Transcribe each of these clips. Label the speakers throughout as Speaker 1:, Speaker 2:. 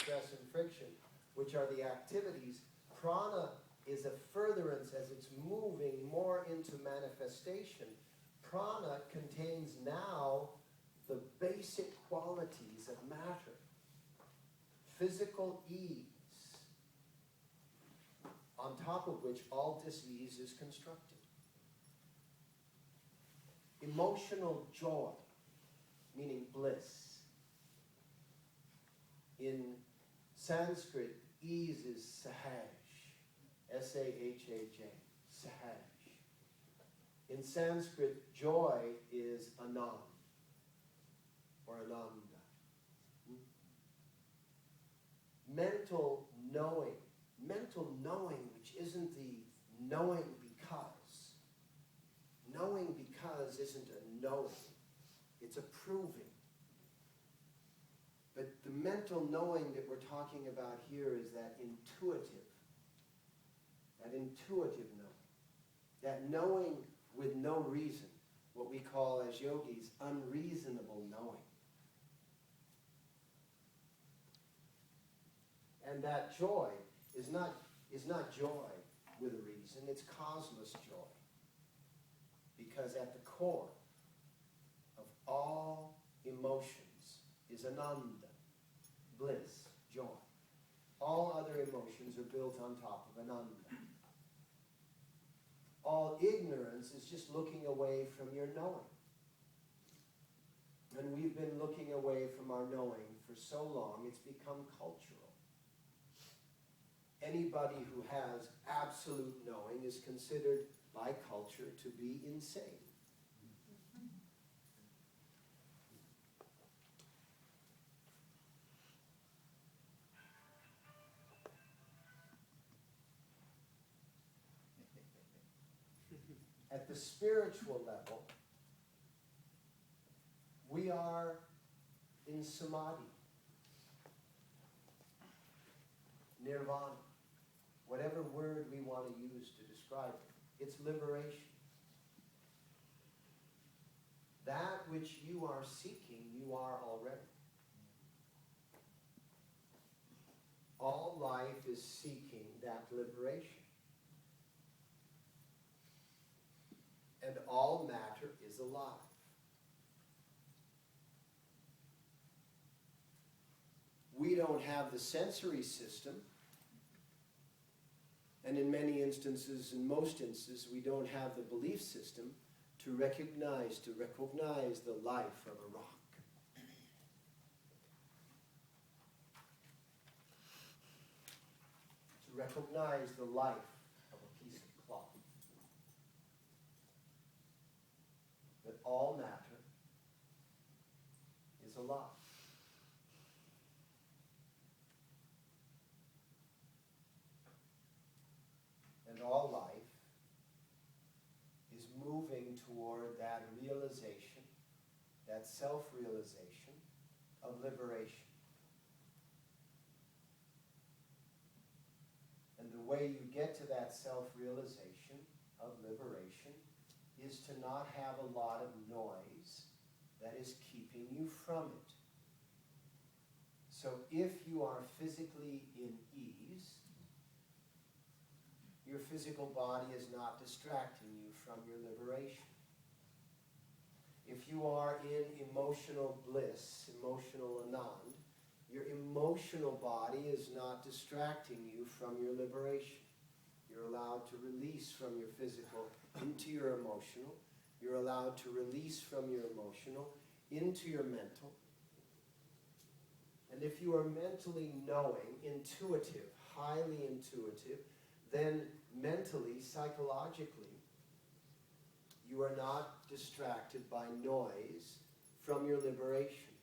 Speaker 1: stress, and friction, which are the activities. Prana is a furtherance as it's moving more into manifestation. Prana contains now the basic qualities of matter. Physical ease, on top of which all disease is constructed. Emotional joy, meaning bliss. In Sanskrit, ease is sahaj, S-A-H-A-J, sahaj. In Sanskrit, joy is anand, or ananda. Mental knowing, which isn't the knowing because. Knowing because isn't a knowing, it's a proving. But the mental knowing that we're talking about here is that intuitive knowing. That knowing with no reason, what we call as yogis, unreasonable knowing. And that joy is not joy with a reason, it's cosmos joy. Because at the core of all emotions is ananda, bliss, joy. All other emotions are built on top of ananda. All ignorance is just looking away from your knowing. And we've been looking away from our knowing for so long, it's become cultural. Anybody who has absolute knowing is considered by culture to be insane. At the spiritual level, we are in samadhi, nirvana, whatever word we want to use to describe it. It's liberation. That which you are seeking, you are already. All life is seeking that liberation. And all matter is alive. We don't have the sensory system, and in many instances, in most instances, we don't have the belief system to recognize the life of a rock. To recognize the life of a piece of cloth. That all matter is alive. And all life is moving toward that realization, that self-realization of liberation. And the way you get to that self-realization of liberation is to not have a lot of noise that is keeping you from it. So if you are physically in ease, your physical body is not distracting you from your liberation. If you are in emotional bliss, emotional anand, your emotional body is not distracting you from your liberation. You're allowed to release from your physical into your emotional. You're allowed to release from your emotional into your mental. And if you are mentally knowing, intuitive, highly intuitive, then mentally, psychologically, you are not distracted by noise from your liberation.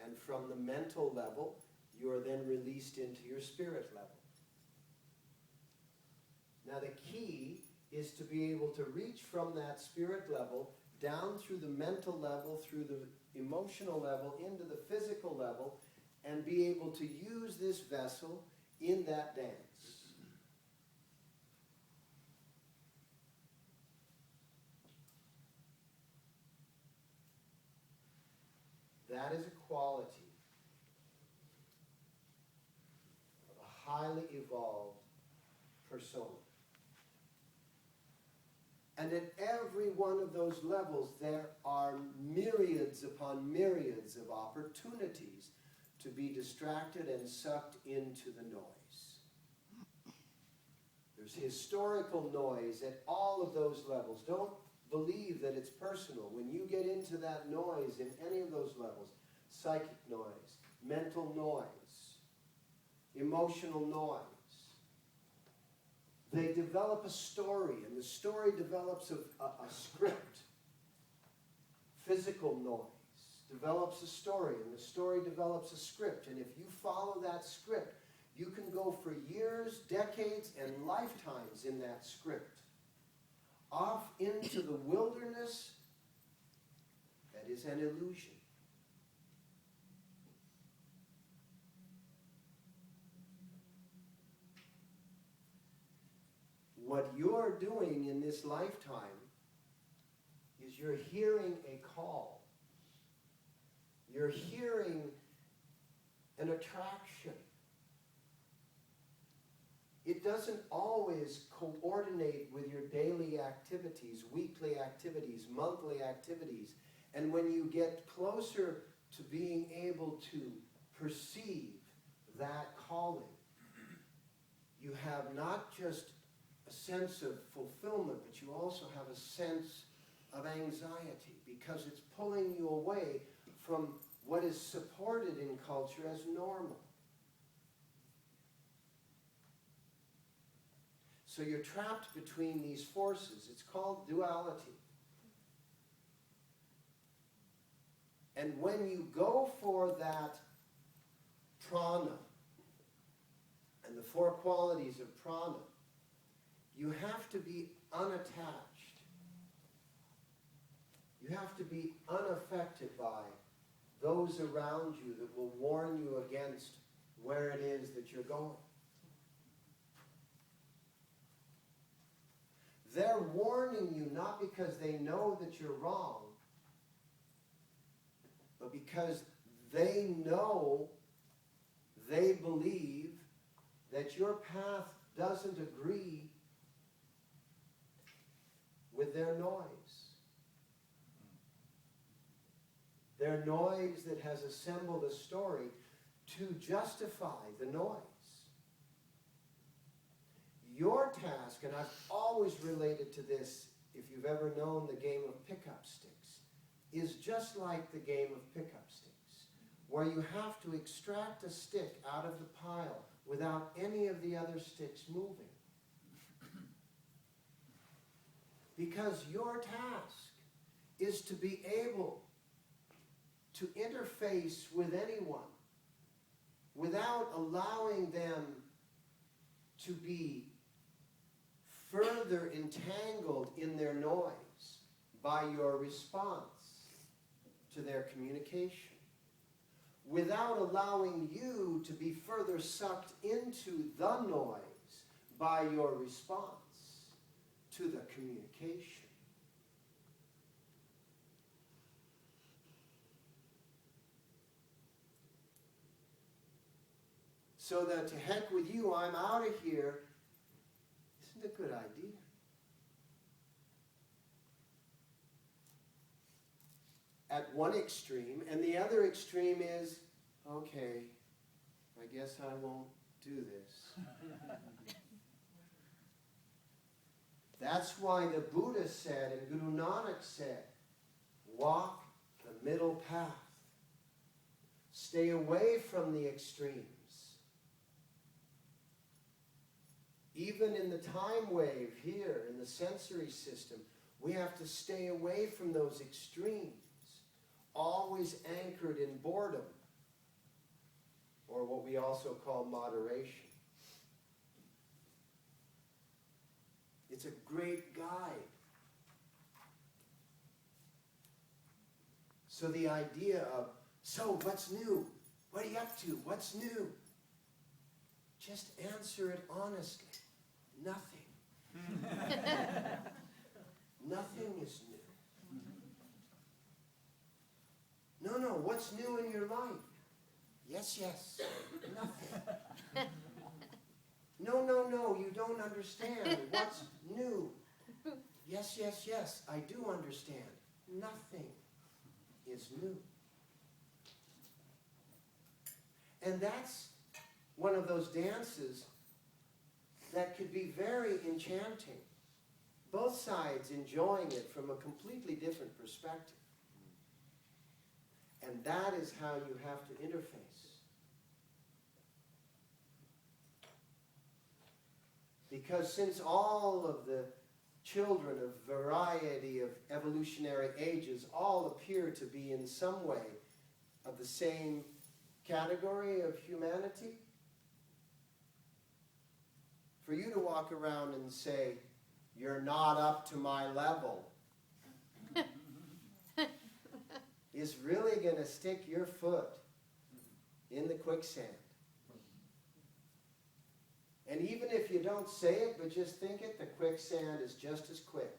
Speaker 1: And from the mental level, you are then released into your spirit level. Now the key is to be able to reach from that spirit level down through the mental level, through the emotional level, into the physical level, and be able to use this vessel in that dance. That is a quality highly evolved persona. And at every one of those levels, there are myriads upon myriads of opportunities to be distracted and sucked into the noise. There's historical noise at all of those levels. Don't believe that it's personal. When you get into that noise in any of those levels, psychic noise, mental noise, emotional noise, they develop a story, and the story develops a script. Physical noise develops a story, and the story develops a script. And if you follow that script, you can go for years, decades, and lifetimes in that script, off into the wilderness that is an illusion. What you're doing in this lifetime is you're hearing a call. You're hearing an attraction. It doesn't always coordinate with your daily activities, weekly activities, monthly activities. And when you get closer to being able to perceive that calling, you have not just a sense of fulfillment, but you also have a sense of anxiety, because it's pulling you away from what is supported in culture as normal. So you're trapped between these forces. It's called duality. And when you go for that prana and the four qualities of prana, you have to be unattached. You have to be unaffected by those around you that will warn you against where it is that you're going. They're warning you not because they know that you're wrong, but because they know, they believe that your path doesn't agree with their noise. Their noise that has assembled a story to justify the noise. Your task, and I've always related to this, if you've ever known the game of pickup sticks, is just like the game of pickup sticks, where you have to extract a stick out of the pile without any of the other sticks moving. Because your task is to be able to interface with anyone without allowing them to be further entangled in their noise by your response to their communication, without allowing you to be further sucked into the noise by your response to the communication. So that to heck with you, I'm out of here, isn't a good idea. At one extreme, and the other extreme is, okay, I guess I won't do this. That's why the Buddha said, and Guru Nanak said, walk the middle path. Stay away from the extremes. Even in the time wave here, in the sensory system, we have to stay away from those extremes, always anchored in boredom, or what we also call moderation. It's a great guide. So the idea of, so what's new? What are you up to? What's new? Just answer it honestly. Nothing. Nothing is new. No, what's new in your life? Yes, nothing. No, no, no, you don't understand. What's new? Yes, yes, yes, I do understand. Nothing is new. And that's one of those dances that could be very enchanting. Both sides enjoying it from a completely different perspective. And that is how you have to interface. Because since all of the children of variety of evolutionary ages all appear to be in some way of the same category of humanity, for you to walk around and say, "You're not up to my level," is really going to stick your foot in the quicksand. And even if you don't say it, but just think it, the quicksand is just as quick.